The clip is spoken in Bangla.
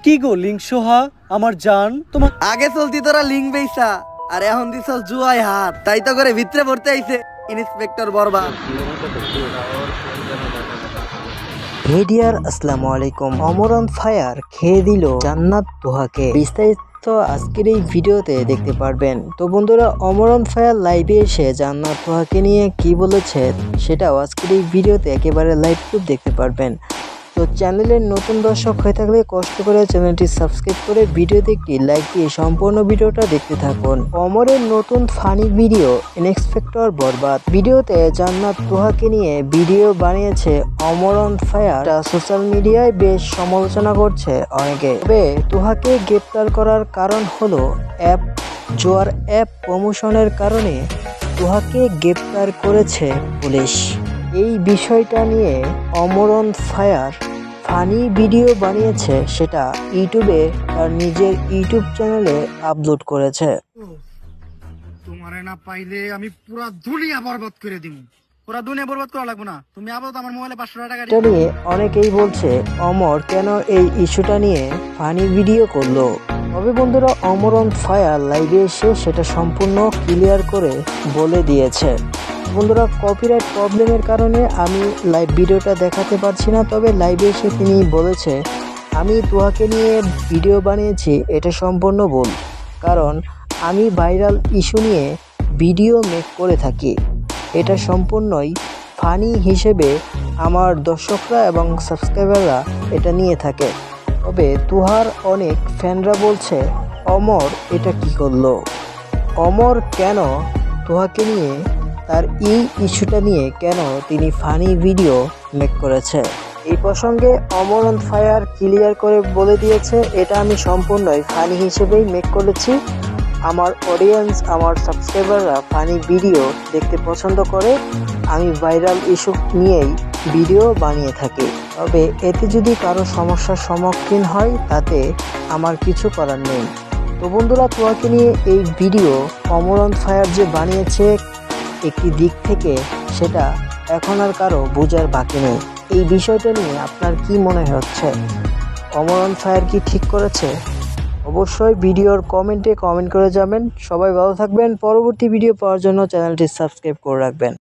কি গো লিঙ্ক সোহা আমার জান তোমার আগে চলতি তোরা লিঙ্ক বেইসা আর এখন দিছস জুয়ায় হাত, তাই তো করে ভিতরে পড়তে আইছে ইন্সপেক্টর বরবাদ। হে ডিয়ার, আসসালামু আলাইকুম। অমর অন ফায়ার খেয়ে দিল জান্নাত তোহাকে। বিস্তারিত আজকের এই ভিডিওতে দেখতে পারবেন। তো বন্ধুরা, অমর অন ফায়ার লাইভে এসে জান্নাত তোহাকে নিয়ে কি বলেছে সেটাও আজকের এই ভিডিওতে একেবারে লাইভ প্রুফ দেখতে পারবেন। তো চ্যানেলের নতুন দর্শক হয়ে থাকলে কষ্ট করে চ্যানেলটি সাবস্ক্রাইব করে ভিডিওতে একটি লাইক দিয়ে সম্পূর্ণ ভিডিওটা দেখতে থাকুন। অমরের নতুন ফানি ভিডিও ইন্সপেক্টর বরবাদ। ভিডিওতে জান্নাত তোহাকে নিয়ে ভিডিও বানিয়েছে অমর অন ফায়ার। সোশ্যাল মিডিয়ায় বেশ সমালোচনা করছে অনেকে। তবে তোহাকে গ্রেপ্তার করার কারণ হলো জোয়ার অ্যাপ প্রমোশনের কারণে তোহাকে গ্রেপ্তার করেছে পুলিশ। এই বিষয়টা নিয়ে অমর অন ফায়ার ফানি ভিডিও বানিয়েছে, সেটা ইউটিউবে তার নিজের ইউটিউব চ্যানেলে আপলোড করেছে। তোমারে না পাইলে আমি পুরা দুনিয়া বরবাদ করে দিব। পুরা দুনিয়া বরবাদ করা লাগবে না, তুমি আপাতত আমার মোবাইলে 500 টাকা এটা নিয়ে অনেকেই বলছে অমর কেন এই ইস্যুটা নিয়ে ফানি ভিডিও করলো। তবে বন্ধুরা, অমর অন ফায়ার লাইভে এসে সেটা সম্পূর্ণ ক্লিয়ার করে বলে দিয়েছে। বন্ধুরা, কপিরাইট প্রবলেমের কারণে আমি লাইভ ভিডিওটা দেখাতে পারছি না। তবে লাইভে এসে তিনি বলেছে, আমি তোহাকে নিয়ে ভিডিও বানিয়েছি, এটা সম্পূর্ণ ভুল। কারণ আমি ভাইরাল ইস্যু নিয়ে ভিডিও মেক করে থাকি। এটা সম্পূর্ণই ফানি হিসেবে আমার দর্শকরা এবং সাবস্ক্রাইবাররা এটা নিয়ে থাকে। তবে তুহার অনেক ফ্যানরা বলছে, অমর এটা কি করলো? অমর কেন তুহাকে নিয়ে তার এই ইস্যুটা নিয়ে কেন তিনি ফানি ভিডিও মেক করেছে? এই প্রসঙ্গে অমর অন ফায়ার ক্লিয়ার করে বলে দিয়েছে, এটা আমি সম্পূর্ণই ফানি হিসেবেই মেক করেছি। আমার অডিয়েন্স, আমার সাবস্ক্রাইবাররা ফানি ভিডিও দেখতে পছন্দ করে। আমি ভাইরাল ইস্যু নিয়েই ভিডিও বানিয়ে থাকি। তবে এতে যদি কারো সমস্যার সম্মুখীন হয় তাতে আমার কিছু করার নেই। তো বন্ধুরা, তোহাকে নিয়ে এই ভিডিও অমর অন ফায়ার যে বানিয়েছে একটি দিক থেকে, সেটা এখন আর কারো বোঝার বাকি নেই। এই বিষয়টা নিয়ে আপনার কি মনে হচ্ছে? অমর অন ফায়ার কি ঠিক করেছে? অবশ্যই ভিডিওর কমেন্টে কমেন্ট করে যাবেন। সবাই ভালো থাকবেন। পরবর্তী ভিডিও পাওয়ার জন্য চ্যানেলটি সাবস্ক্রাইব করে রাখবেন।